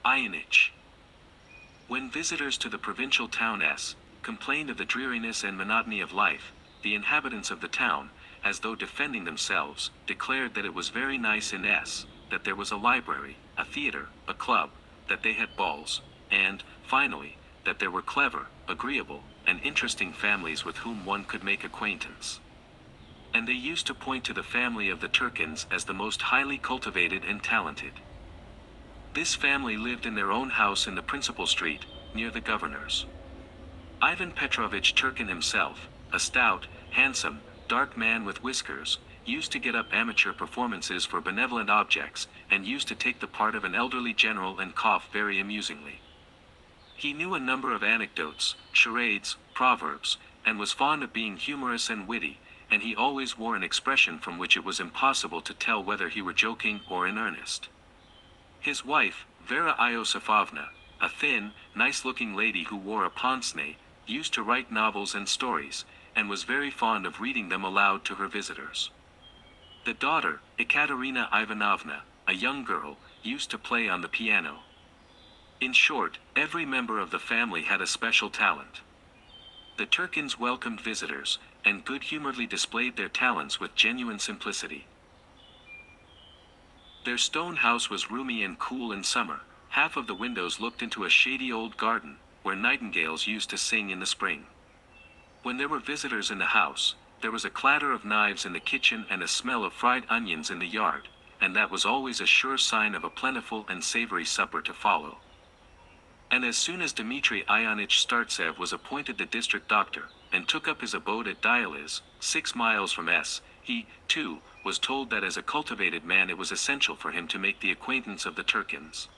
IONITCH. When visitors to the provincial town S complained of the dreariness and monotony of life, the inhabitants of the town, as though defending themselves, declared that it was very nice in S, that there was a library, a theater, a club, that they had balls, and, finally, that there were clever, agreeable, and interesting families with whom one could make acquaintance. And they used to point to the family of the Turkins as the most highly cultivated and talented. This family lived in their own house in the principal street, near the governor's. Ivan Petrovich Turkin himself, a stout, handsome, dark man with whiskers, used to get up amateur performances for benevolent objects, and used to take the part of an elderly general and cough very amusingly. He knew a number of anecdotes, charades, proverbs, and was fond of being humorous and witty, and he always wore an expression from which it was impossible to tell whether he were joking or in earnest. His wife, Vera Iosifovna, a thin, nice-looking lady who wore a pince-nez, used to write novels and stories, and was very fond of reading them aloud to her visitors. The daughter, Ekaterina Ivanovna, a young girl, used to play on the piano. In short, every member of the family had a special talent. The Turkins welcomed visitors, and good-humoredly displayed their talents with genuine simplicity. Their stone house was roomy and cool in summer. Half of the windows looked into a shady old garden, where nightingales used to sing in the spring. When there were visitors in the house, there was a clatter of knives in the kitchen and a smell of fried onions in the yard, and that was always a sure sign of a plentiful and savory supper to follow. And as soon as Dmitri Ionitch Startsev was appointed the district doctor, and took up his abode at Dialyz, 6 miles from S, he, too, was told that as a cultivated man it was essential for him to make the acquaintance of the Turkins.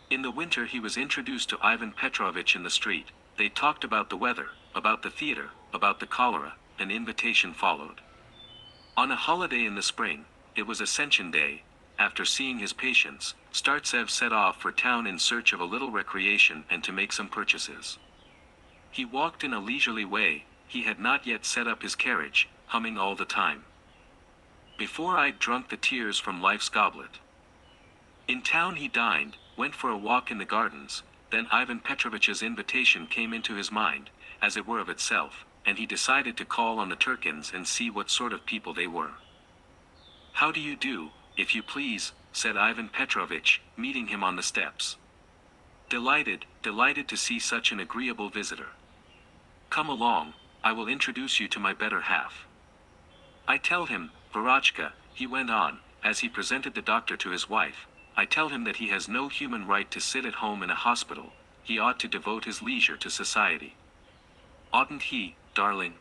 In the winter he was introduced to Ivan Petrovich in the street. They talked about the weather, about the theater, about the cholera. An invitation followed. On a holiday in the spring, it was Ascension Day. After seeing his patients, Startsev set off for town in search of a little recreation and to make some purchases. He walked in a leisurely way. He had not yet set up his carriage, humming all the time, "Before I'd drunk the tears from life's goblet." In town he dined, went for a walk in the gardens, then Ivan Petrovich's invitation came into his mind, as it were of itself, and he decided to call on the Turkins and see what sort of people they were. "How do you do, if you please," said Ivan Petrovich, meeting him on the steps. Delighted to see such an agreeable visitor. "Come along, I will introduce you to my better half. I tell him, Verotchka," he went on, as he presented the doctor to his wife, "I tell him that he has no human right to sit at home in a hospital. He ought to devote his leisure to society. Oughtn't he, darling?"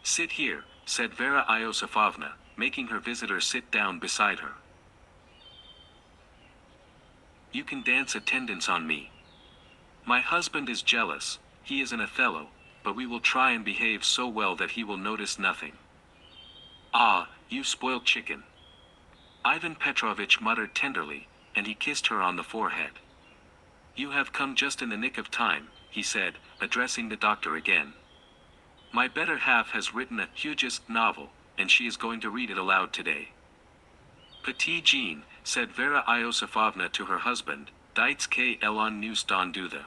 "Sit here," said Vera Iosifovna, making her visitor sit down beside her. "You can dance attendance on me. My husband is jealous, he is an Othello, but we will try and behave so well that he will notice nothing." "Ah, you spoiled chicken," Ivan Petrovich muttered tenderly, and he kissed her on the forehead. "You have come just in the nick of time," he said, addressing the doctor again. "My better half has written a hugest novel, and she is going to read it aloud today." "Petit Jean," said Vera Iosifovna to her husband, "Dites que l'on nous donne dutha."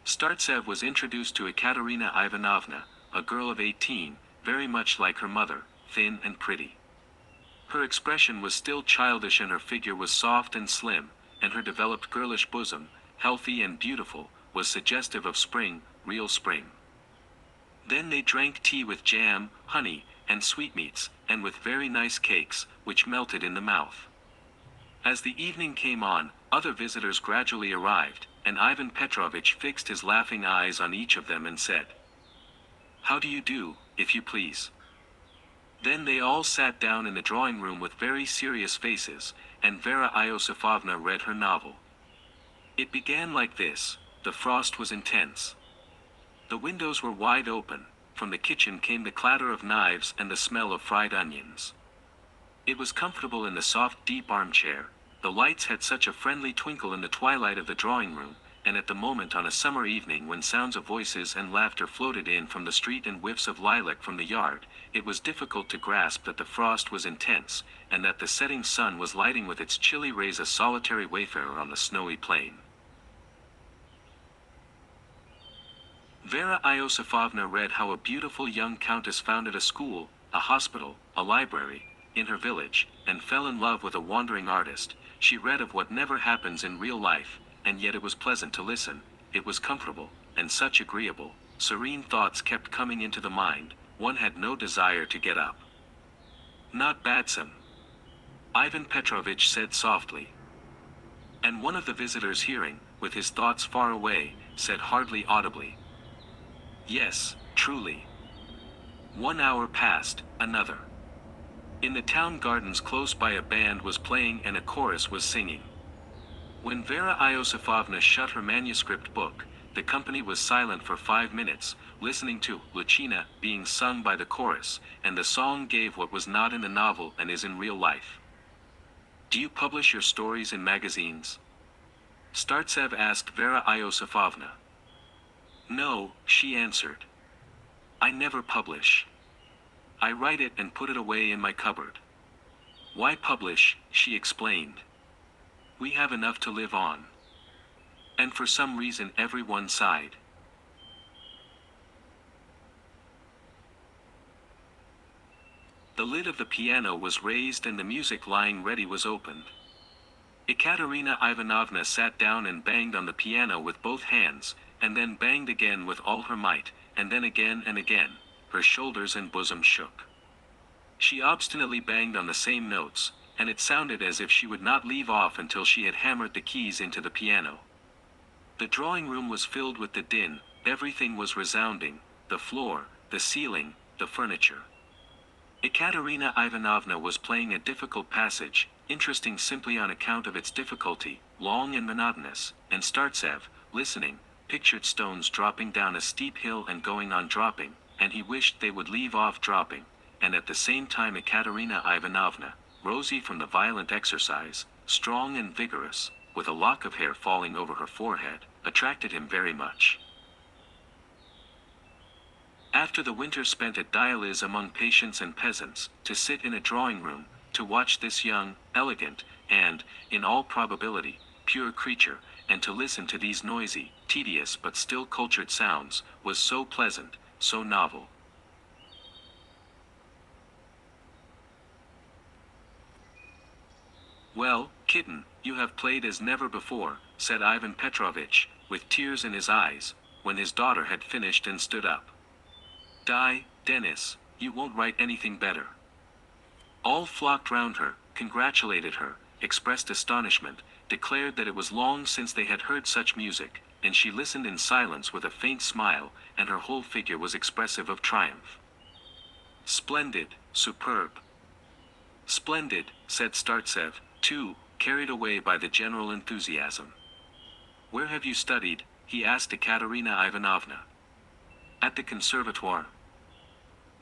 Startsev was introduced to Ekaterina Ivanovna, a girl of 18, very much like her mother, thin and pretty. Her expression was still childish and her figure was soft and slim, and her developed girlish bosom, healthy and beautiful, was suggestive of spring, real spring. Then they drank tea with jam, honey, and sweetmeats, and with very nice cakes, which melted in the mouth. As the evening came on, other visitors gradually arrived, and Ivan Petrovich fixed his laughing eyes on each of them and said, "How do you do, if you please?" Then they all sat down in the drawing-room with very serious faces, and Vera Iosifovna read her novel. It began like this: the frost was intense. The windows were wide open. From the kitchen came the clatter of knives and the smell of fried onions. It was comfortable in the soft, deep armchair. The lights had such a friendly twinkle in the twilight of the drawing-room, and at the moment on a summer evening when sounds of voices and laughter floated in from the street and whiffs of lilac from the yard, it was difficult to grasp that the frost was intense, and that the setting sun was lighting with its chilly rays a solitary wayfarer on the snowy plain. Vera Iosifovna read how a beautiful young countess founded a school, a hospital, a library, in her village, and fell in love with a wandering artist. She read of what never happens in real life, and yet it was pleasant to listen, it was comfortable, and such agreeable, serene thoughts kept coming into the mind, one had no desire to get up. Not badsome, Ivan Petrovitch said softly. And one of the visitors hearing, with his thoughts far away, said hardly audibly, yes, truly. 1 hour passed, another. In the town gardens close by a band was playing and a chorus was singing. When Vera Iosifovna shut her manuscript book, the company was silent for 5 minutes, listening to Lucina being sung by the chorus, and the song gave what was not in the novel and is in real life. Do you publish your stories in magazines? Startsev asked Vera Iosifovna. No, she answered. I never publish. I write it and put it away in my cupboard. Why publish, she explained. We have enough to live on. And for some reason everyone sighed. The lid of the piano was raised and the music lying ready was opened. Ekaterina Ivanovna sat down and banged on the piano with both hands, and then banged again with all her might, and then again and again. Her shoulders and bosom shook. She obstinately banged on the same notes, and it sounded as if she would not leave off until she had hammered the keys into the piano. The drawing room was filled with the din, everything was resounding, the floor, the ceiling, the furniture. Ekaterina Ivanovna was playing a difficult passage, interesting simply on account of its difficulty, long and monotonous, and Startsev, listening, pictured stones dropping down a steep hill and going on dropping, and he wished they would leave off dropping, and at the same time Ekaterina Ivanovna, rosy from the violent exercise, strong and vigorous, with a lock of hair falling over her forehead, attracted him very much. After the winter spent at Dialyz among patients and peasants, to sit in a drawing room, to watch this young, elegant, and, in all probability, pure creature, and to listen to these noisy, tedious but still cultured sounds, was so pleasant, so novel. Well, kitten, you have played as never before, said Ivan Petrovitch, with tears in his eyes, when his daughter had finished and stood up. Denis, you won't write anything better. All flocked round her, congratulated her, expressed astonishment, declared that it was long since they had heard such music, and she listened in silence with a faint smile, and her whole figure was expressive of triumph. Splendid, superb. Splendid, said Startsev, too, carried away by the general enthusiasm. Where have you studied? He asked Ekaterina Ivanovna. At the conservatoire.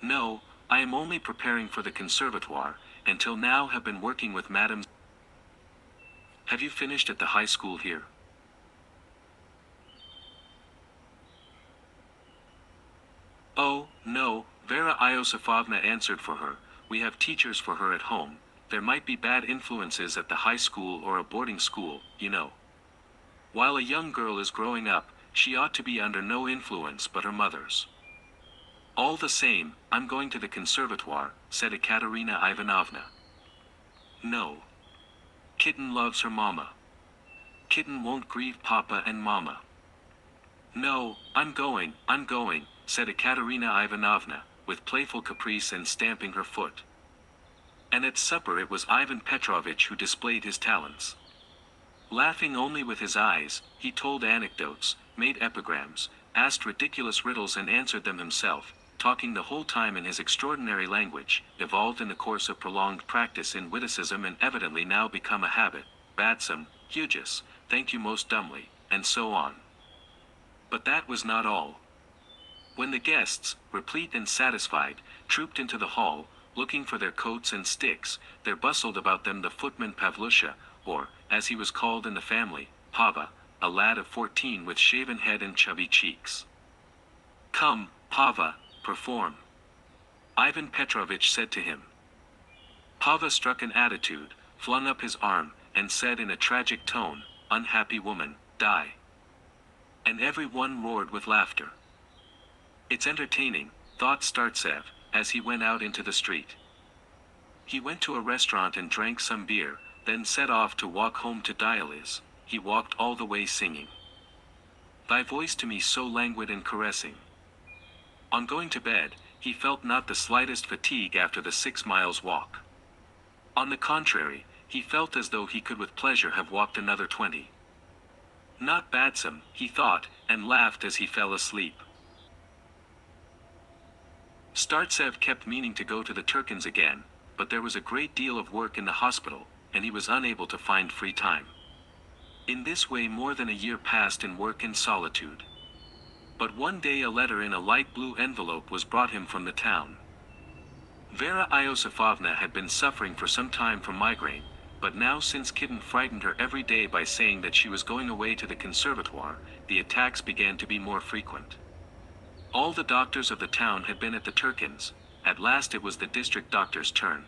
No, I am only preparing for the conservatoire, and till now have been working with Madame. Have you finished at the high school here? Oh, no, Vera Iosifovna answered for her, we have teachers for her at home, there might be bad influences at the high school or a boarding school, you know. While a young girl is growing up, she ought to be under no influence but her mother's. All the same, I'm going to the conservatoire, said Ekaterina Ivanovna. No. Kitten loves her mama. Kitten won't grieve papa and mama. No, I'm going, said Ekaterina Ivanovna, with playful caprice and stamping her foot. And at supper it was Ivan Petrovitch who displayed his talents. Laughing only with his eyes, he told anecdotes, made epigrams, asked ridiculous riddles and answered them himself, talking the whole time in his extraordinary language, evolved in the course of prolonged practice in witticism and evidently now become a habit, badsome, hugis, thank you most dumbly, and so on. But that was not all. When the guests, replete and satisfied, trooped into the hall, looking for their coats and sticks, there bustled about them the footman Pavlusha, or, as he was called in the family, Pava, a lad of 14 with shaven head and chubby cheeks. "Come, Pava, perform," Ivan Petrovich said to him. Pava struck an attitude, flung up his arm, and said in a tragic tone, "Unhappy woman, die." And every one roared with laughter. "It's entertaining," thought Startsev, as he went out into the street. He went to a restaurant and drank some beer, then set off to walk home to Dialis. He walked all the way singing, "Thy voice to me so languid and caressing." On going to bed, he felt not the slightest fatigue after the 6 miles walk. On the contrary, he felt as though he could with pleasure have walked another 20. Not badsome, he thought, and laughed as he fell asleep. Startsev kept meaning to go to the Turkins again, but there was a great deal of work in the hospital, and he was unable to find free time. In this way more than a year passed in work and solitude. But one day a letter in a light blue envelope was brought him from the town. Vera Iosifovna had been suffering for some time from migraine, but now since Kitten frightened her every day by saying that she was going away to the conservatoire, the attacks began to be more frequent. All the doctors of the town had been at the Turkins. At last it was the district doctor's turn.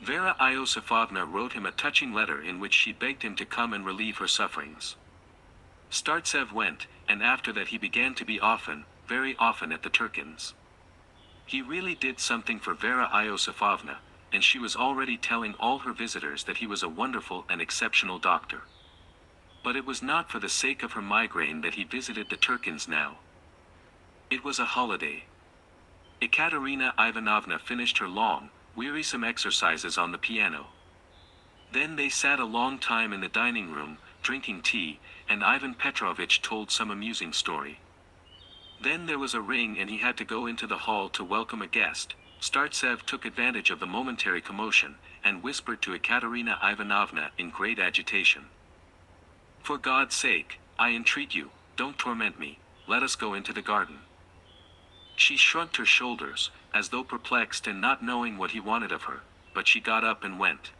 Vera Iosifovna wrote him a touching letter in which she begged him to come and relieve her sufferings. Startsev went, and after that he began to be often, very often at the Turkins. He really did something for Vera Iosifovna, and she was already telling all her visitors that he was a wonderful and exceptional doctor. But it was not for the sake of her migraine that he visited the Turkins now. It was a holiday. Ekaterina Ivanovna finished her long, wearisome exercises on the piano. Then they sat a long time in the dining room, drinking tea, and Ivan Petrovich told some amusing story. Then there was a ring and he had to go into the hall to welcome a guest. Startsev took advantage of the momentary commotion, and whispered to Ekaterina Ivanovna in great agitation, "For God's sake, I entreat you, don't torment me, let us go into the garden." She shrugged her shoulders, as though perplexed and not knowing what he wanted of her, but she got up and went.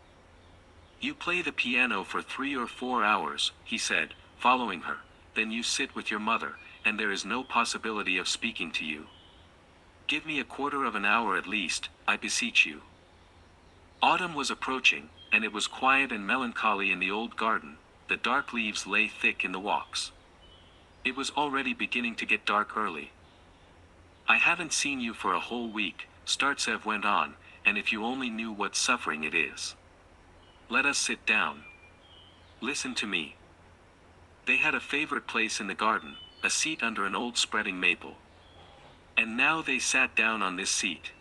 "You play the piano for 3 or 4 hours, he said, following her, "then you sit with your mother, and there is no possibility of speaking to you. Give me a quarter of an hour at least, I beseech you." Autumn was approaching, and it was quiet and melancholy in the old garden. The dark leaves lay thick in the walks. It was already beginning to get dark early. "I haven't seen you for a whole week," Startsev went on, "and if you only knew what suffering it is. Let us sit down. Listen to me." They had a favorite place in the garden, a seat under an old spreading maple. And now they sat down on this seat.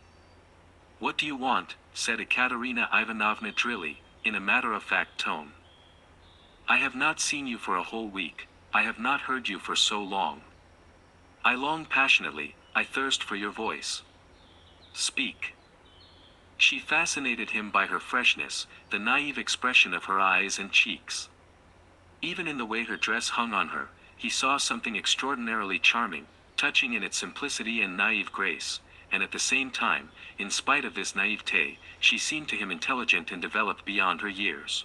"What do you want?" said Ekaterina Ivanovna drily, in a matter-of-fact tone. "I have not seen you for a whole week, I have not heard you for so long. I long passionately, I thirst for your voice. Speak." She fascinated him by her freshness, the naive expression of her eyes and cheeks. Even in the way her dress hung on her, he saw something extraordinarily charming, touching in its simplicity and naive grace, and at the same time, in spite of this naivete, she seemed to him intelligent and developed beyond her years.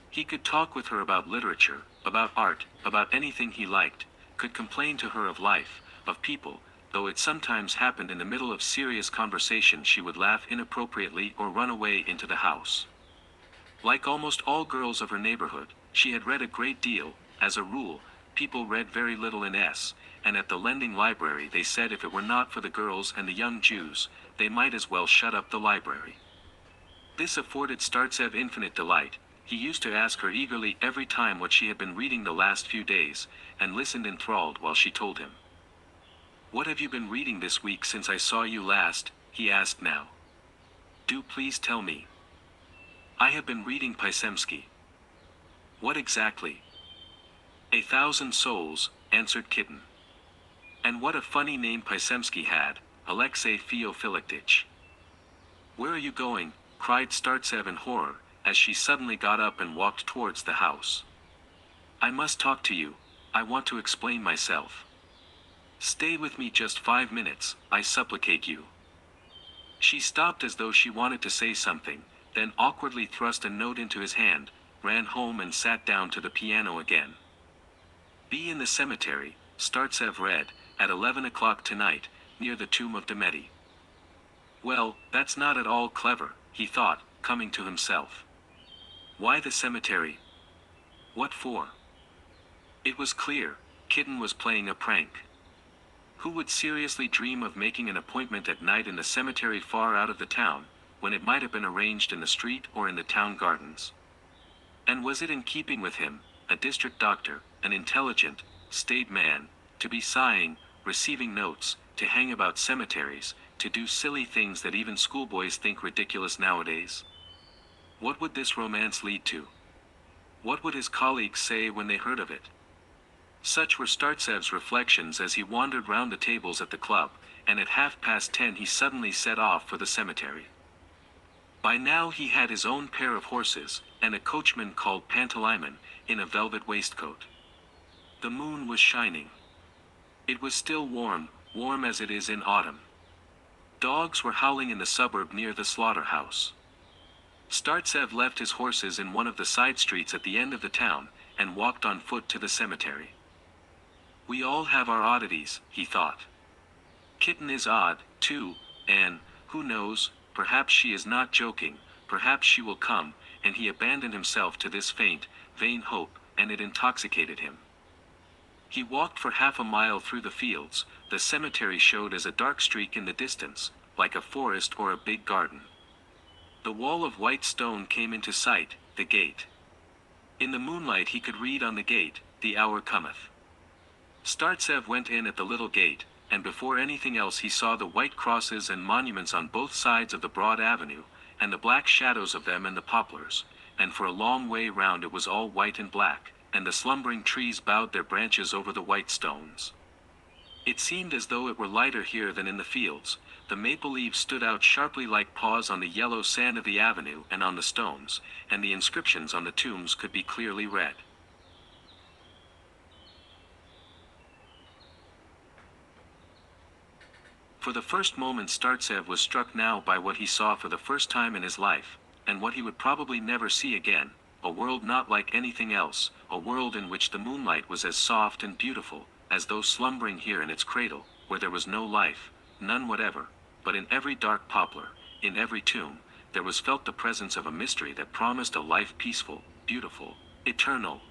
He could talk with her about literature, about art, about anything he liked, could complain to her of life, of people, though it sometimes happened in the middle of serious conversation she would laugh inappropriately or run away into the house. Like almost all girls of her neighborhood, she had read a great deal. As a rule, people read very little in S, and at the lending library they said if it were not for the girls and the young Jews, they might as well shut up the library. This afforded Startsev infinite delight. He used to ask her eagerly every time what she had been reading the last few days, and listened enthralled while she told him. "What have you been reading this week since I saw you last?" he asked now. "Do please tell me." "I have been reading Pisemsky." "What exactly?" "A Thousand Souls," answered Kitten. "And what a funny name Pisemsky had, Alexei Feofilictich." "Where are you going?" cried Startsev in horror, as she suddenly got up and walked towards the house. "I must talk to you, I want to explain myself. Stay with me just 5 minutes, I supplicate you." She stopped as though she wanted to say something, then awkwardly thrust a note into his hand, ran home and sat down to the piano again. Be in the cemetery, Startsev read, at 11 o'clock tonight, near the tomb of Demeti. Well, that's not at all clever, he thought, coming to himself. Why the cemetery? What for? It was clear, Kitten was playing a prank. Who would seriously dream of making an appointment at night in the cemetery far out of the town, when it might have been arranged in the street or in the town gardens? And was it in keeping with him, a district doctor, an intelligent, staid man, to be sighing, receiving notes, to hang about cemeteries, to do silly things that even schoolboys think ridiculous nowadays? What would this romance lead to? What would his colleagues say when they heard of it? Such were Startsev's reflections as he wandered round the tables at the club, and at 10:30 he suddenly set off for the cemetery. By now he had his own pair of horses, and a coachman called Pantalaimon, in a velvet waistcoat. The moon was shining. It was still warm, warm as it is in autumn. Dogs were howling in the suburb near the slaughterhouse. Startsev left his horses in one of the side streets at the end of the town, and walked on foot to the cemetery. We all have our oddities, he thought. Kitten is odd, too, and, who knows, perhaps she is not joking, perhaps she will come, and he abandoned himself to this faint, vain hope, and it intoxicated him. He walked for half a mile through the fields. The cemetery showed as a dark streak in the distance, like a forest or a big garden. The wall of white stone came into sight, the gate. In the moonlight he could read on the gate, "The hour cometh." Startsev went in at the little gate, and before anything else he saw the white crosses and monuments on both sides of the broad avenue, and the black shadows of them and the poplars, and for a long way round it was all white and black, and the slumbering trees bowed their branches over the white stones. It seemed as though it were lighter here than in the fields. The maple leaves stood out sharply like paws on the yellow sand of the avenue and on the stones, and the inscriptions on the tombs could be clearly read. For the first moment Startsev was struck now by what he saw for the first time in his life, and what he would probably never see again, a world not like anything else, a world in which the moonlight was as soft and beautiful, as though slumbering here in its cradle, where there was no life, none whatever, but in every dark poplar, in every tomb, there was felt the presence of a mystery that promised a life peaceful, beautiful, eternal.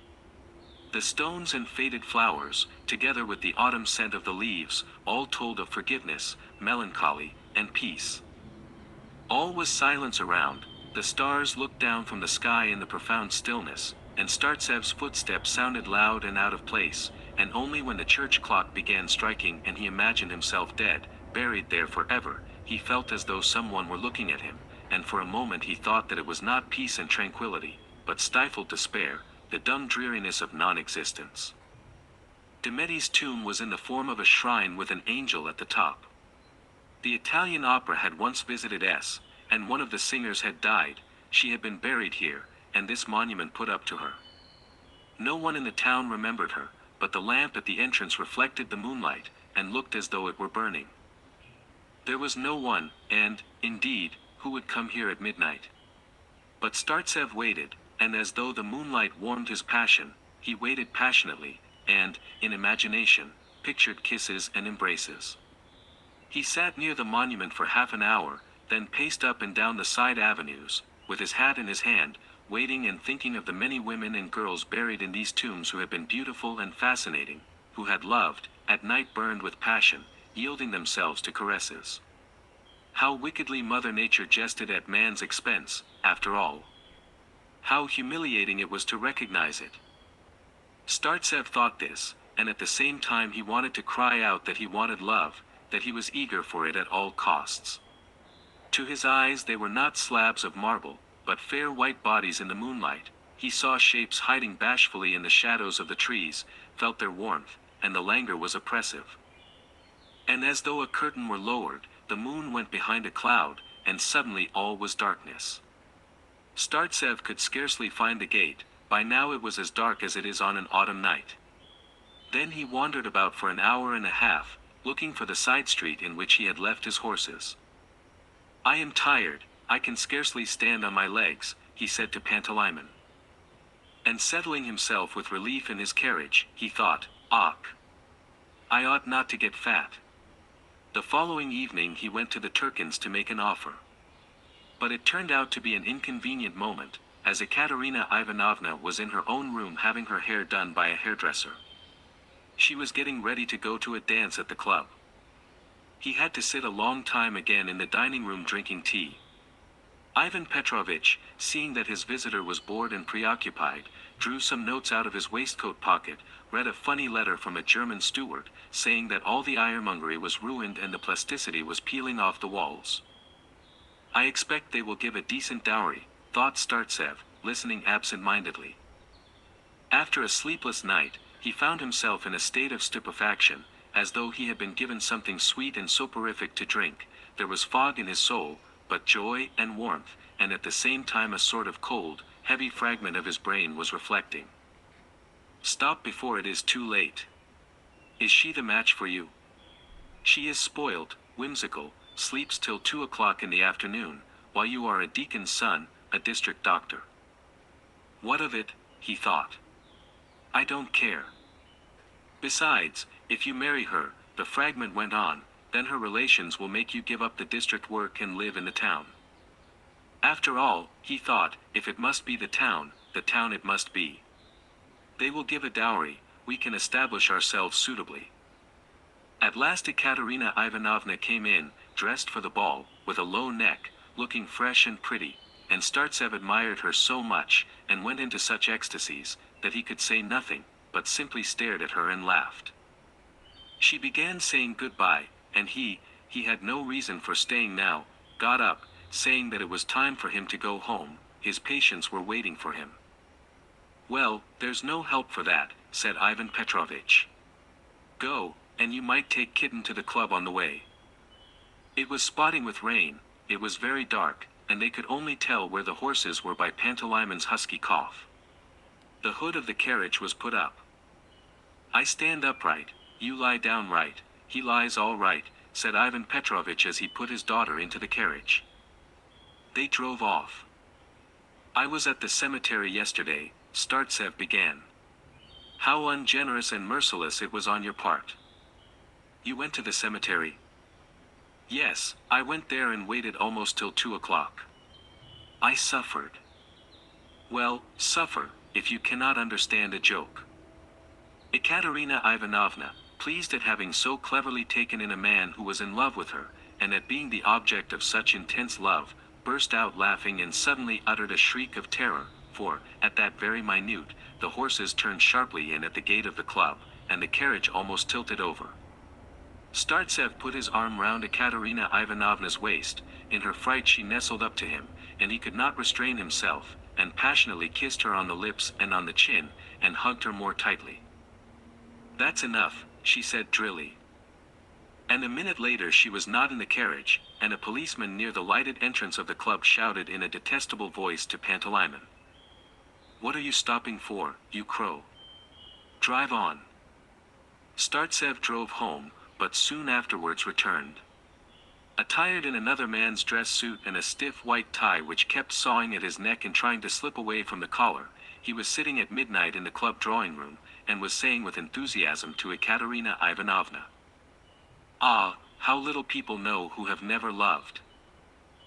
The stones and faded flowers, together with the autumn scent of the leaves, all told of forgiveness, melancholy, and peace. All was silence around. The stars looked down from the sky in the profound stillness, and Startsev's footsteps sounded loud and out of place, and only when the church clock began striking and he imagined himself dead, buried there forever, he felt as though someone were looking at him, and for a moment he thought that it was not peace and tranquility, but stifled despair, the dumb dreariness of non-existence. Demeti's tomb was in the form of a shrine with an angel at the top. The Italian opera had once visited S, and one of the singers had died. She had been buried here, and this monument put up to her. No one in the town remembered her, but the lamp at the entrance reflected the moonlight, and looked as though it were burning. There was no one, and, indeed, who would come here at midnight? But Startsev waited, and as though the moonlight warmed his passion, he waited passionately, and, in imagination, pictured kisses and embraces. He sat near the monument for half an hour, then paced up and down the side avenues, with his hat in his hand, waiting and thinking of the many women and girls buried in these tombs who had been beautiful and fascinating, who had loved, at night burned with passion, yielding themselves to caresses. How wickedly Mother Nature jested at man's expense, after all. How humiliating it was to recognize it. Startsev thought this, and at the same time he wanted to cry out that he wanted love, that he was eager for it at all costs. To his eyes they were not slabs of marble, but fair white bodies in the moonlight. He saw shapes hiding bashfully in the shadows of the trees, felt their warmth, and the languor was oppressive. And as though a curtain were lowered, the moon went behind a cloud, and suddenly all was darkness. Startsev could scarcely find the gate. By now it was as dark as it is on an autumn night. Then he wandered about for an hour and a half, looking for the side street in which he had left his horses. "I am tired, I can scarcely stand on my legs," he said to Pantalaimon. And settling himself with relief in his carriage, he thought, "Och, I ought not to get fat." The following evening he went to the Turkins to make an offer. But it turned out to be an inconvenient moment, as Ekaterina Ivanovna was in her own room having her hair done by a hairdresser. She was getting ready to go to a dance at the club. He had to sit a long time again in the dining room drinking tea. Ivan Petrovitch, seeing that his visitor was bored and preoccupied, drew some notes out of his waistcoat pocket, read a funny letter from a German steward, saying that all the ironmongery was ruined and the plasticity was peeling off the walls. "I expect they will give a decent dowry," thought Startsev, listening absent-mindedly. After a sleepless night, he found himself in a state of stupefaction, as though he had been given something sweet and soporific to drink. There was fog in his soul, but joy and warmth, and at the same time a sort of cold, heavy fragment of his brain was reflecting. "Stop before it is too late. Is she the match for you? She is spoiled, whimsical, sleeps till 2 o'clock in the afternoon, while you are a deacon's son, a district doctor. What of it?" he thought. "I don't care. Besides, if you marry her," the fragment went on, "then her relations will make you give up the district work and live in the town. After all," he thought, "if it must be the town it must be. They will give a dowry, we can establish ourselves suitably." At last Ekaterina Ivanovna came in, dressed for the ball, with a low neck, looking fresh and pretty, and Startsev admired her so much, and went into such ecstasies, that he could say nothing, but simply stared at her and laughed. She began saying goodbye, and he had no reason for staying now, got up, saying that it was time for him to go home, his patients were waiting for him. "Well, there's no help for that," said Ivan Petrovitch. "Go, and you might take Kitten to the club on the way." It was spotting with rain, it was very dark, and they could only tell where the horses were by Pantaleimmon's husky cough. The hood of the carriage was put up. "I stand upright, you lie down right, he lies all right," said Ivan Petrovitch as he put his daughter into the carriage. They drove off. "I was at the cemetery yesterday," Startsev began. "How ungenerous and merciless it was on your part." "You went to the cemetery?" "Yes, I went there and waited almost till 2 o'clock. I suffered." "Well, suffer, if you cannot understand a joke." Ekaterina Ivanovna, pleased at having so cleverly taken in a man who was in love with her, and at being the object of such intense love, burst out laughing and suddenly uttered a shriek of terror, for, at that very minute, the horses turned sharply in at the gate of the club, and the carriage almost tilted over. Startsev put his arm round Ekaterina Ivanovna's waist, in her fright she nestled up to him, and he could not restrain himself, and passionately kissed her on the lips and on the chin, and hugged her more tightly. "That's enough," she said drily. And a minute later she was not in the carriage, and a policeman near the lighted entrance of the club shouted in a detestable voice to Pantaleimon, "What are you stopping for, you crow? Drive on." Startsev drove home, but soon afterwards returned. Attired in another man's dress suit and a stiff white tie which kept sawing at his neck and trying to slip away from the collar, he was sitting at midnight in the club drawing-room, and was saying with enthusiasm to Ekaterina Ivanovna, "Ah, how little people know who have never loved.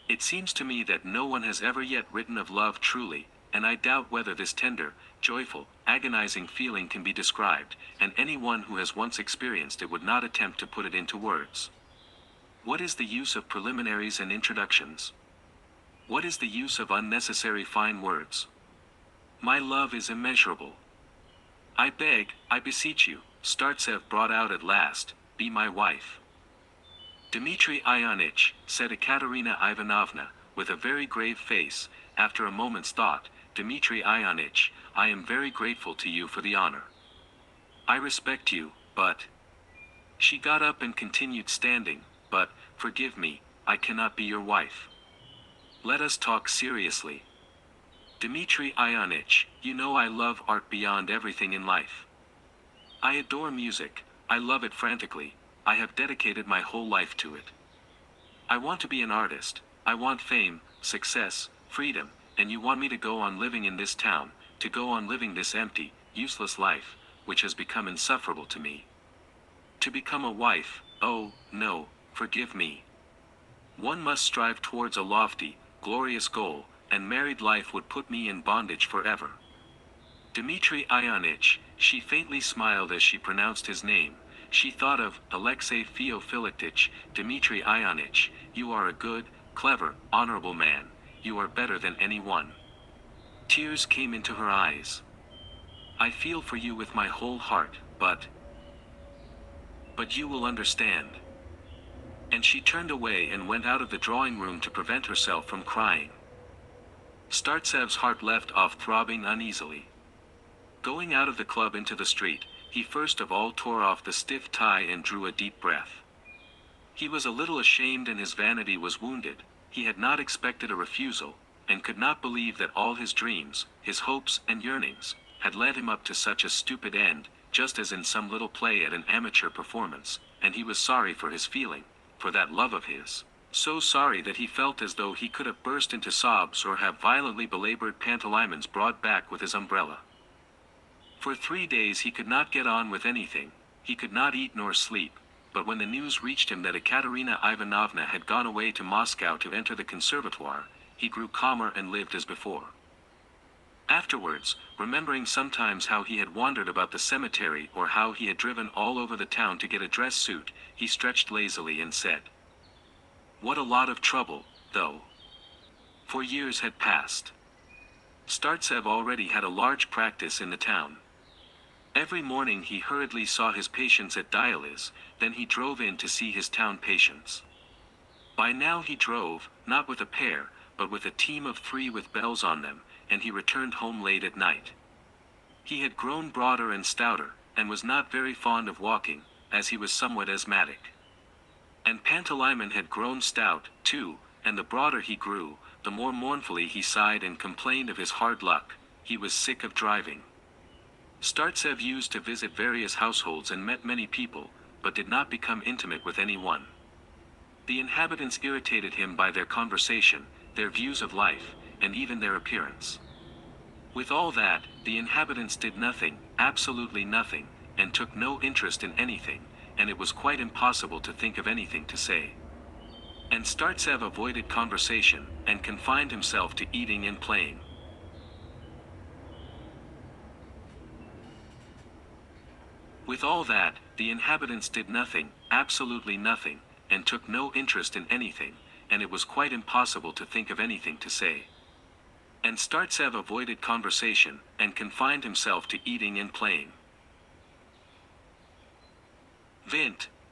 It seems to me that no one has ever yet written of love truly, and I doubt whether this tender, joyful, agonizing feeling can be described, and any one who has once experienced it would not attempt to put it into words. What is the use of preliminaries and introductions? What is the use of unnecessary fine words? My love is immeasurable. I beg, I beseech you," Startsev brought out at last, "be my wife." "Dmitri Ionitch," said Ekaterina Ivanovna, with a very grave face, after a moment's thought, "Dmitri Ionitch, I am very grateful to you for the honor. I respect you, but—" She got up and continued standing, "But, forgive me, I cannot be your wife. Let us talk seriously. Dmitri Ionitch, you know I love art beyond everything in life. I adore music, I love it frantically, I have dedicated my whole life to it. I want to be an artist, I want fame, success, freedom, and you want me to go on living in this town, to go on living this empty, useless life, which has become insufferable to me. To become a wife, oh, no, forgive me. One must strive towards a lofty, glorious goal, and married life would put me in bondage forever. Dmitri Ionitch, she faintly smiled as she pronounced his name. She thought of Alexei Theophilitich. Dmitri Ionitch, you are a good, clever, honorable man. You are better than anyone. Tears came into her eyes. I feel for you with my whole heart, but you will understand. And she turned away and went out of the drawing room to prevent herself from crying. Startsev's heart left off throbbing uneasily. Going out of the club into the street, he first of all tore off the stiff tie and drew a deep breath. He was a little ashamed and his vanity was wounded. He had not expected a refusal, and could not believe that all his dreams, his hopes and yearnings, had led him up to such a stupid end, just as in some little play at an amateur performance, and he was sorry for his feeling, for that love of his. So sorry that he felt as though he could have burst into sobs or have violently belabored Pantaleimons brought back with his umbrella. For 3 days he could not get on with anything, he could not eat nor sleep, but when the news reached him that Ekaterina Ivanovna had gone away to Moscow to enter the conservatoire, he grew calmer and lived as before. Afterwards, remembering sometimes how he had wandered about the cemetery or how he had driven all over the town to get a dress suit, he stretched lazily and said, "What a lot of trouble, though." For years had passed. Startsev already had a large practice in the town. Every morning he hurriedly saw his patients at dialysis, then he drove in to see his town patients. By now he drove, not with a pair, but with a team of 3 with bells on them, and he returned home late at night. He had grown broader and stouter, and was not very fond of walking, as he was somewhat asthmatic. And Pantalaimon had grown stout, too, and the broader he grew, the more mournfully he sighed and complained of his hard luck. He was sick of driving. Startsev used to visit various households and met many people, but did not become intimate with any one. The inhabitants irritated him by their conversation, their views of life, and even their appearance. With all that, the inhabitants did nothing, absolutely nothing, and took no interest in anything, and it was quite impossible to think of anything to say. And Startsev avoided conversation, and confined himself to eating and playing. With all that, the inhabitants did nothing, absolutely nothing, and took no interest in anything, and it was quite impossible to think of anything to say. And Startsev avoided conversation, and confined himself to eating and playing.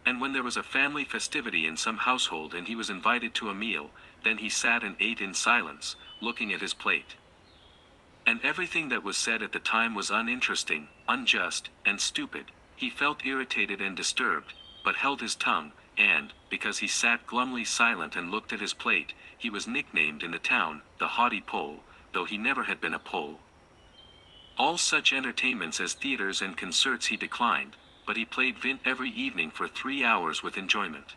And when there was a family festivity in some household and he was invited to a meal, then he sat and ate in silence, looking at his plate. And everything that was said at the time was uninteresting, unjust, and stupid. He felt irritated and disturbed, but held his tongue, and, because he sat glumly silent and looked at his plate, he was nicknamed in the town, the haughty Pole, though he never had been a Pole. All such entertainments as theaters and concerts he declined, but he played vint every evening for 3 hours with enjoyment.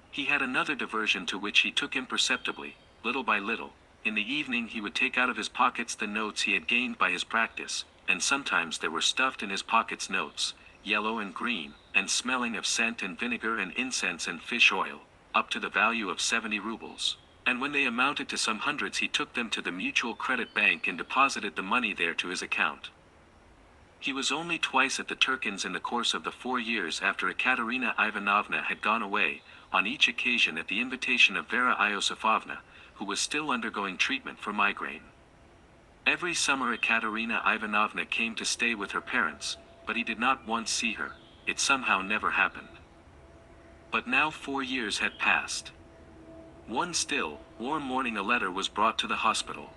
He had another diversion to which he took imperceptibly, little by little. In the evening he would take out of his pockets the notes he had gained by his practice, and sometimes there were stuffed in his pockets notes, yellow and green, and smelling of scent and vinegar and incense and fish oil, up to the value of 70 rubles. And when they amounted to some hundreds he took them to the Mutual Credit Bank and deposited the money there to his account. He was only twice at the Turkins in the course of the 4 years after Ekaterina Ivanovna had gone away, on each occasion at the invitation of Vera Iosifovna, who was still undergoing treatment for migraine. Every summer Ekaterina Ivanovna came to stay with her parents, but he did not once see her. It somehow never happened. But now 4 years had passed. One still, warm morning a letter was brought to the hospital.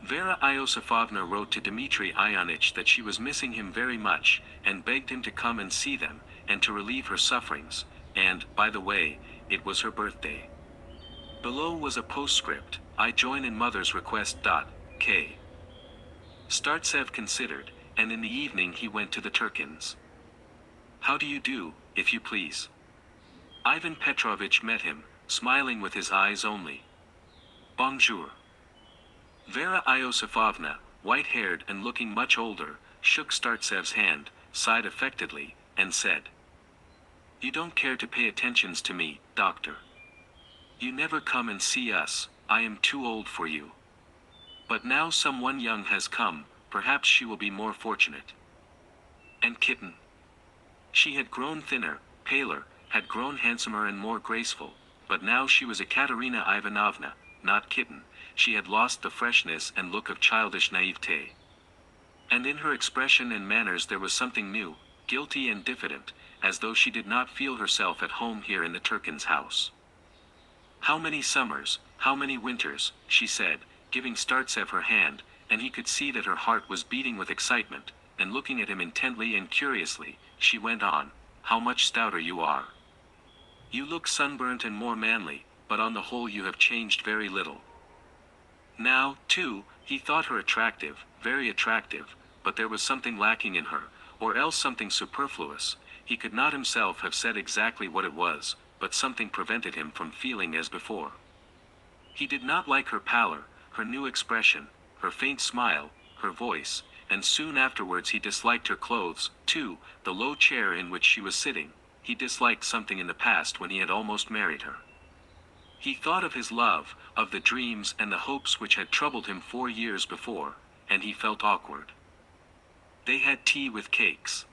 Vera Iosifovna wrote to Dmitri Ionitch that she was missing him very much, and begged him to come and see them, and to relieve her sufferings, and, by the way, it was her birthday. Below was a postscript, "I join in mother's request. K." Startsev considered, and in the evening he went to the Turkins. "How do you do, if you please?" Ivan Petrovich met him, smiling with his eyes only. "Bonjour." Vera Iosifovna, white-haired and looking much older, shook Startsev's hand, sighed affectedly, and said, "You don't care to pay attentions to me, doctor. You never come and see us, I am too old for you. But now someone young has come, perhaps she will be more fortunate." And Kitten? She had grown thinner, paler, had grown handsomer and more graceful, but now she was Ekaterina Ivanovna, not Kitten. She had lost the freshness and look of childish naivete. And in her expression and manners there was something new, guilty and diffident, as though she did not feel herself at home here in the Turkin's house. "How many summers, how many winters," she said, giving Startsev her hand, and he could see that her heart was beating with excitement, and looking at him intently and curiously, she went on, "How much stouter you are. You look sunburnt and more manly, but on the whole you have changed very little." Now, too, he thought her attractive, very attractive, but there was something lacking in her, or else something superfluous. He could not himself have said exactly what it was, but something prevented him from feeling as before. He did not like her pallor, her new expression, her faint smile, her voice, and soon afterwards he disliked her clothes, too, the low chair in which she was sitting. He disliked something in the past when he had almost married her. He thought of his love, of the dreams and the hopes which had troubled him 4 years before, and he felt awkward. They had tea with cakes.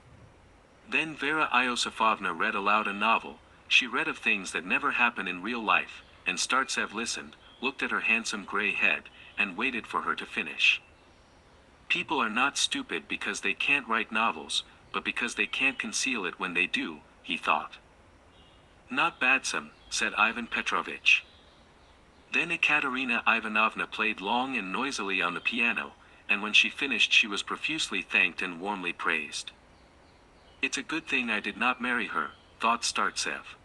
Then Vera Iosifovna read aloud a novel. She read of things that never happen in real life, and Startsev listened, looked at her handsome gray head, and waited for her to finish. People are not stupid because they can't write novels, but because they can't conceal it when they do, he thought. "Not badsome," said Ivan Petrovitch. Then Ekaterina Ivanovna played long and noisily on the piano, and when she finished she was profusely thanked and warmly praised. "It's a good thing I did not marry her," thought Startsev.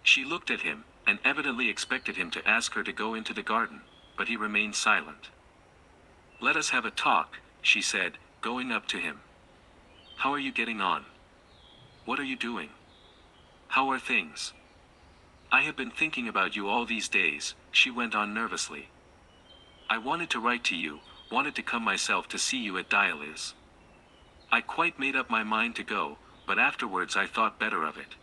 She looked at him, and evidently expected him to ask her to go into the garden, but he remained silent. "Let us have a talk," she said, going up to him. "How are you getting on? What are you doing? How are things? I have been thinking about you all these days," she went on nervously. "I wanted to write to you, wanted to come myself to see you at Dialyz. I quite made up my mind to go, but afterwards I thought better of it.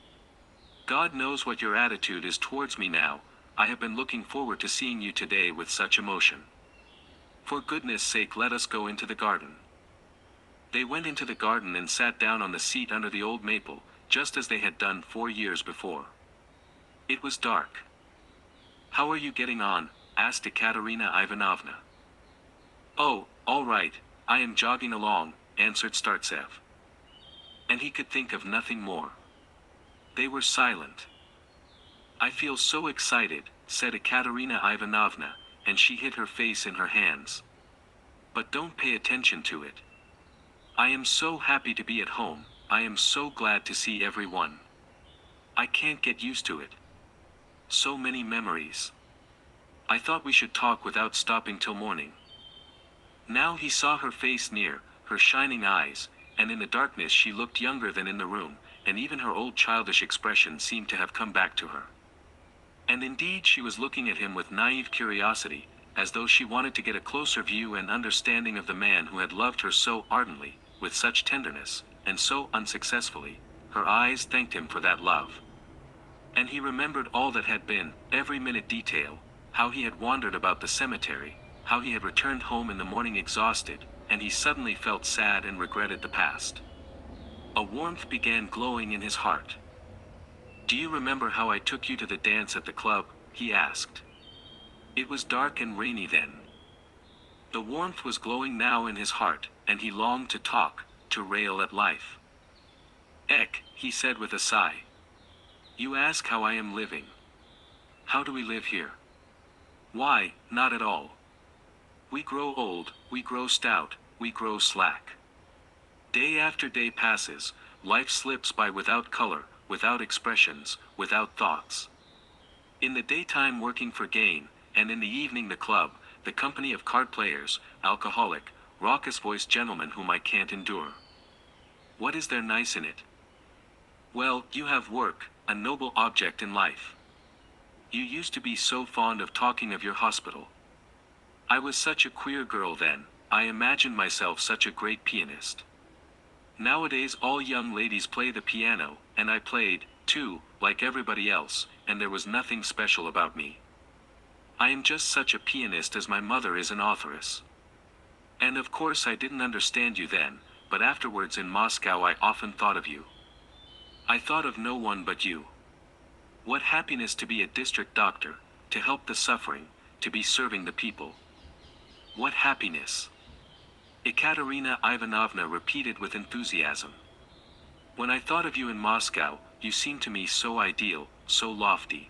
God knows what your attitude is towards me now. I have been looking forward to seeing you today with such emotion. For goodness sake let us go into the garden." They went into the garden and sat down on the seat under the old maple, just as they had done 4 years before. It was dark. "How are you getting on?" asked Ekaterina Ivanovna. "Oh, all right, I am jogging along," answered Startsev. And he could think of nothing more. They were silent. "I feel so excited," said Ekaterina Ivanovna, and she hid her face in her hands. "But don't pay attention to it. I am so happy to be at home, I am so glad to see everyone. I can't get used to it. So many memories. I thought we should talk without stopping till morning." Now he saw her face near, her shining eyes, and in the darkness she looked younger than in the room, and even her old childish expression seemed to have come back to her. And indeed she was looking at him with naive curiosity, as though she wanted to get a closer view and understanding of the man who had loved her so ardently, with such tenderness, and so unsuccessfully. Her eyes thanked him for that love. And he remembered all that had been, every minute detail, how he had wandered about the cemetery, how he had returned home in the morning exhausted, and he suddenly felt sad and regretted the past. A warmth began glowing in his heart. "Do you remember how I took you to the dance at the club?" he asked. "It was dark and rainy then." The warmth was glowing now in his heart, and he longed to talk, to rail at life. "Ek," he said with a sigh. "You ask how I am living. How do we live here? Why, not at all. We grow old, we grow stout, we grow slack. Day after day passes, life slips by without color, without expressions, without thoughts. In the daytime working for gain, and in the evening the club, the company of card players, alcoholic, raucous-voiced gentlemen whom I can't endure. What is there nice in it? Well, you have work, a noble object in life. You used to be so fond of talking of your hospital. I was such a queer girl then, I imagined myself such a great pianist. Nowadays all young ladies play the piano, and I played, too, like everybody else, and there was nothing special about me. I am just such a pianist as my mother is an authoress. And of course I didn't understand you then, but afterwards in Moscow I often thought of you. I thought of no one but you. What happiness to be a district doctor, to help the suffering, to be serving the people. What happiness! Ekaterina Ivanovna repeated with enthusiasm. When I thought of you in Moscow, you seemed to me so ideal, so lofty.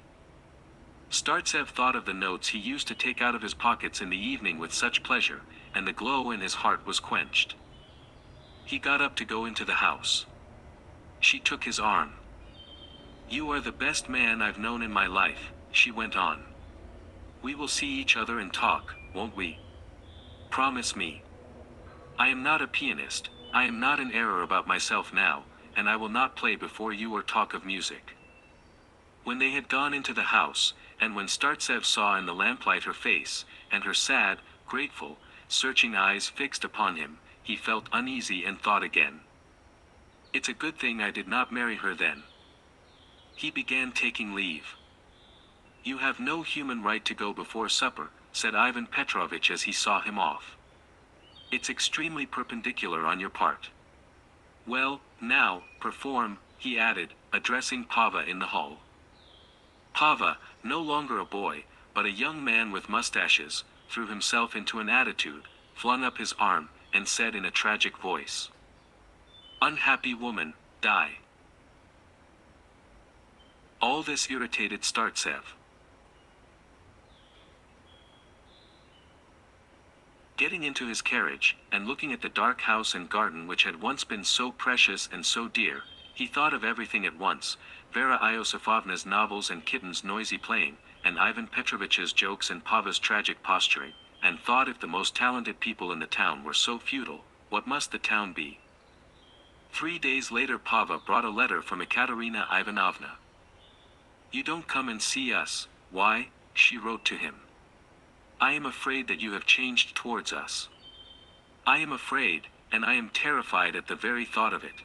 Startsev thought of the notes he used to take out of his pockets in the evening with such pleasure, and the glow in his heart was quenched. He got up to go into the house. She took his arm. You are the best man I've known in my life, she went on. We will see each other and talk, won't we? Promise me. I am not a pianist, I am not in error about myself now, and I will not play before you or talk of music. When they had gone into the house, and when Startsev saw in the lamplight her face, and her sad, grateful, searching eyes fixed upon him, he felt uneasy and thought again. It's a good thing I did not marry her then. He began taking leave. You have no human right to go before supper, said Ivan Petrovitch as he saw him off. It's extremely perpendicular on your part. Well, now, perform, he added, addressing Pava in the hall. Pava, no longer a boy, but a young man with mustaches, threw himself into an attitude, flung up his arm, and said in a tragic voice, Unhappy woman, die. All this irritated Startsev. Getting into his carriage, and looking at the dark house and garden which had once been so precious and so dear, he thought of everything at once, Vera Iosifovna's novels and Kitten's noisy playing, and Ivan Petrovitch's jokes and Pava's tragic posturing, and thought if the most talented people in the town were so futile, what must the town be? 3 days later Pava brought a letter from Ekaterina Ivanovna. You don't come and see us, why? She wrote to him. I am afraid that you have changed towards us. I am afraid, and I am terrified at the very thought of it.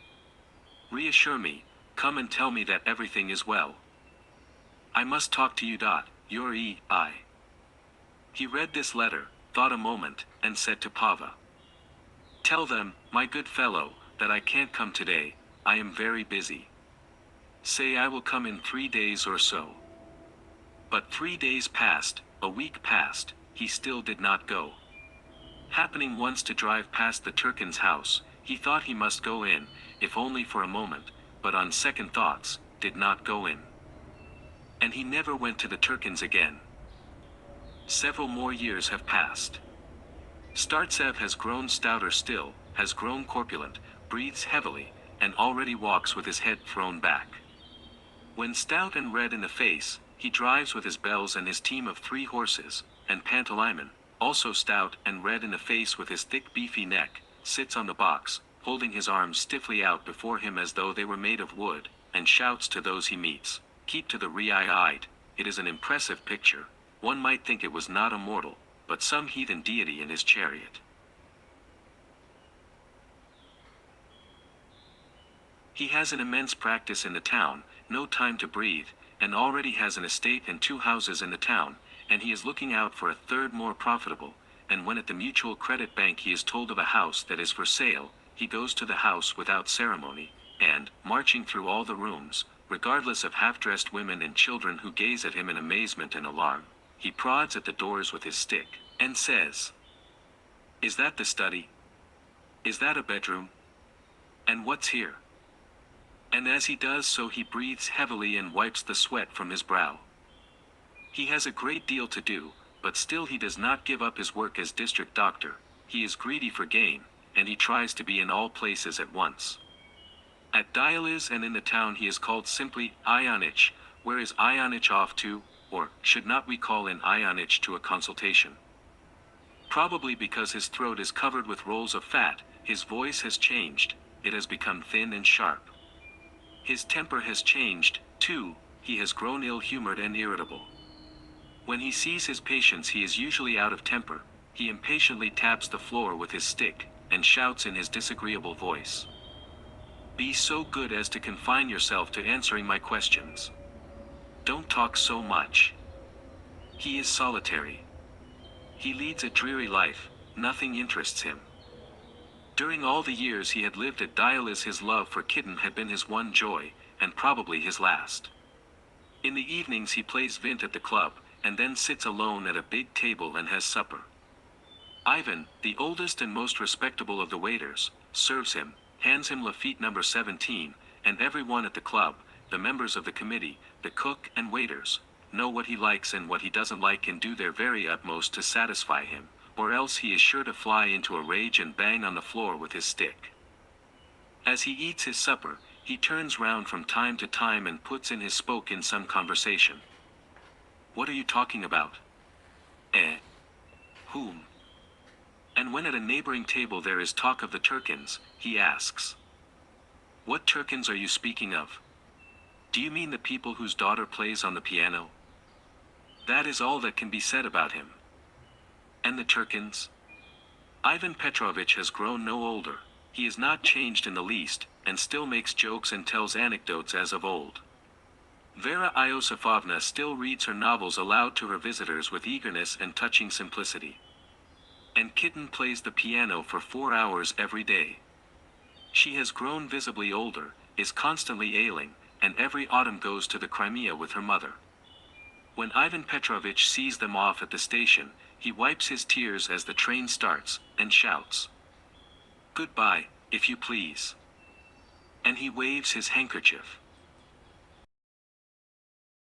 Reassure me, come and tell me that everything is well. I must talk to you. Your E.I. He read this letter, thought a moment, and said to Pava. Tell them, my good fellow, that I can't come today, I am very busy. Say I will come in 3 days or so. But 3 days passed, a week passed, he still did not go. Happening once to drive past the Turkin's house, he thought he must go in, if only for a moment, but on second thoughts, did not go in. And he never went to the Turkins again. Several more years have passed. Startsev has grown stouter still, has grown corpulent, breathes heavily, and already walks with his head thrown back. When stout and red in the face, he drives with his bells and his team of 3 horses, and Pantalaimon, also stout and red in the face with his thick beefy neck, sits on the box, holding his arms stiffly out before him as though they were made of wood, and shouts to those he meets, keep to the Rei-eyed. It is an impressive picture. One might think it was not a mortal, but some heathen deity in his chariot. He has an immense practice in the town, no time to breathe, and already has an estate and 2 houses in the town, and he is looking out for a 3rd more profitable, and when at the Mutual Credit Bank he is told of a house that is for sale, he goes to the house without ceremony, and, marching through all the rooms, regardless of half-dressed women and children who gaze at him in amazement and alarm, he prods at the doors with his stick, and says, Is that the study? Is that a bedroom? And what's here? And as he does so he breathes heavily and wipes the sweat from his brow. He has a great deal to do, but still he does not give up his work as district doctor. He is greedy for gain, and he tries to be in all places at once. At Dialis and in the town he is called simply IONITCH. Where is IONITCH off to, or should not we call in IONITCH to a consultation? Probably because his throat is covered with rolls of fat, his voice has changed, it has become thin and sharp. His temper has changed, too, he has grown ill-humored and irritable. When he sees his patients he is usually out of temper, he impatiently taps the floor with his stick, and shouts in his disagreeable voice. Be so good as to confine yourself to answering my questions. Don't talk so much. He is solitary. He leads a dreary life, nothing interests him. During all the years he had lived at Dialis, his love for Kitten had been his one joy, and probably his last. In the evenings he plays vint at the club, and then sits alone at a big table and has supper. Ivan, the oldest and most respectable of the waiters, serves him, hands him Lafitte number 17, and everyone at the club, the members of the committee, the cook and waiters, know what he likes and what he doesn't like and do their very utmost to satisfy him, or else he is sure to fly into a rage and bang on the floor with his stick. As he eats his supper, he turns round from time to time and puts in his spoke in some conversation. What are you talking about? Whom? And when at a neighboring table there is talk of the Turkins, he asks, What Turkins are you speaking of? Do you mean the people whose daughter plays on the piano? That is all that can be said about him. And the Turkins? Ivan Petrovich has grown no older, he is not changed in the least, and still makes jokes and tells anecdotes as of old. Vera Iosifovna still reads her novels aloud to her visitors with eagerness and touching simplicity. And Kitten plays the piano for 4 hours every day. She has grown visibly older, is constantly ailing, and every autumn goes to the Crimea with her mother. When Ivan Petrovich sees them off at the station, he wipes his tears as the train starts, and shouts, Goodbye, if you please. And he waves his handkerchief.